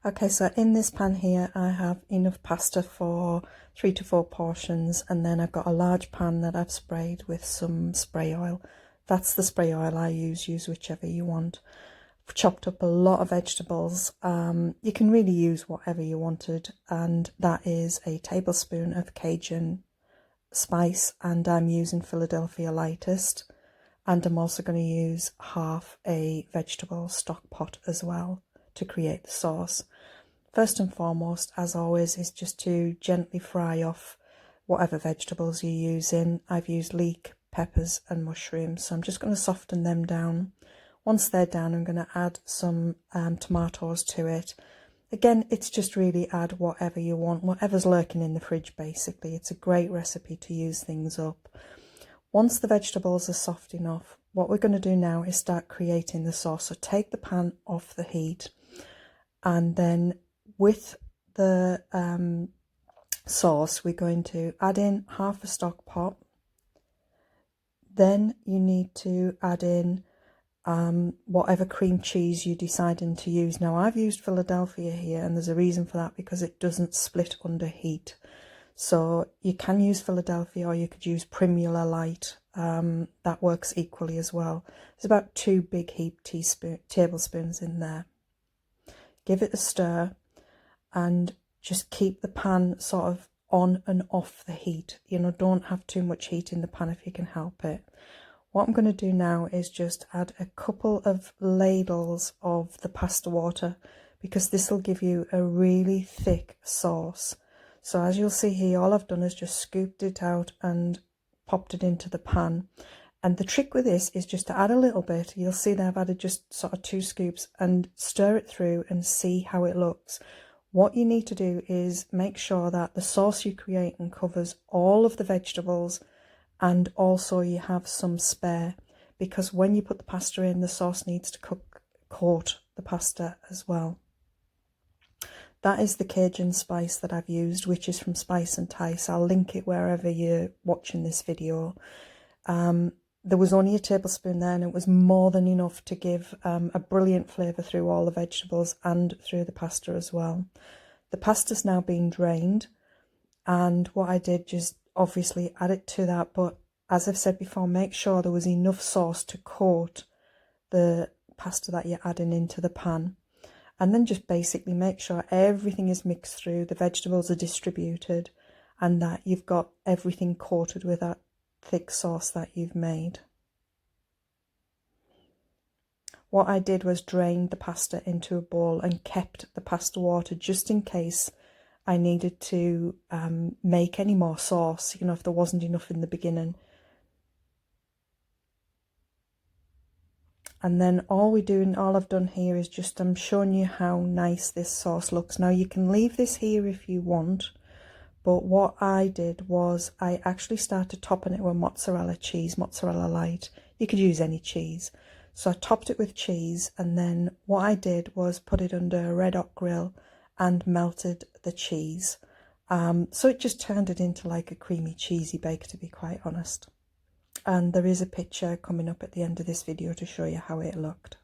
Okay, so in this pan here I have enough pasta for 3 to 4 portions, and then I've got a large pan that I've sprayed with some spray oil. That's the spray oil I use whichever you want. I've chopped up a lot of vegetables. You can really use whatever you wanted, and that is a tablespoon of Cajun spice, and I'm using Philadelphia lightest, and I'm also going to use half a vegetable stock pot as well to create the sauce. First and foremost, as always, is just to gently fry off whatever vegetables you're using. I've used leek, peppers and mushrooms, so I'm just going to soften them down. Once they're down, I'm going to add some tomatoes to it. Again, it's just really add whatever you want, whatever's lurking in the fridge basically. It's a great recipe to use things up. Once the vegetables are soft enough, what we're going to do now is start creating the sauce. So take the pan off the heat, and then with the sauce, we're going to add in half a stock pot. Then you need to add in whatever cream cheese you're deciding to use. Now I've used Philadelphia here, and there's a reason for that, because it doesn't split under heat. So you can use Philadelphia, or you could use Primula Light. That works equally as well. There's about 2 big heaped tablespoons in there. Give it a stir and just keep the pan sort of on and off the heat. You know, don't have too much heat in the pan if you can help it. What I'm going to do now is just add a couple of ladles of the pasta water, because this will give you a really thick sauce. So as you'll see here, all I've done is just scooped it out and popped it into the pan. And the trick with this is just to add a little bit. You'll see that I've added just sort of 2 scoops, and stir it through and see how it looks. What you need to do is make sure that the sauce you're creating covers all of the vegetables, and also you have some spare, because when you put the pasta in, the sauce needs to coat the pasta as well. That is the Cajun spice that I've used, which is from Spice and Tice. I'll link it wherever you're watching this video. There was only a tablespoon there, and it was more than enough to give a brilliant flavour through all the vegetables and through the pasta as well. The pasta's now been drained, and what I did, just obviously add it to that, but as I've said before, make sure there was enough sauce to coat the pasta that you're adding into the pan. And then just basically make sure everything is mixed through, the vegetables are distributed, and that you've got everything coated with that thick sauce that you've made. What I did was drain the pasta into a bowl and kept the pasta water just in case I needed to make any more sauce, you know, if there wasn't enough in the beginning. And then all I've done here is just, I'm showing you how nice this sauce looks. Now you can leave this here if you want, but what I did was I actually started topping it with mozzarella cheese, mozzarella light. You could use any cheese. So I topped it with cheese, and then what I did was put it under a red hot grill and melted the cheese. So it just turned it into like a creamy cheesy bake, to be quite honest. And there is a picture coming up at the end of this video to show you how it looked.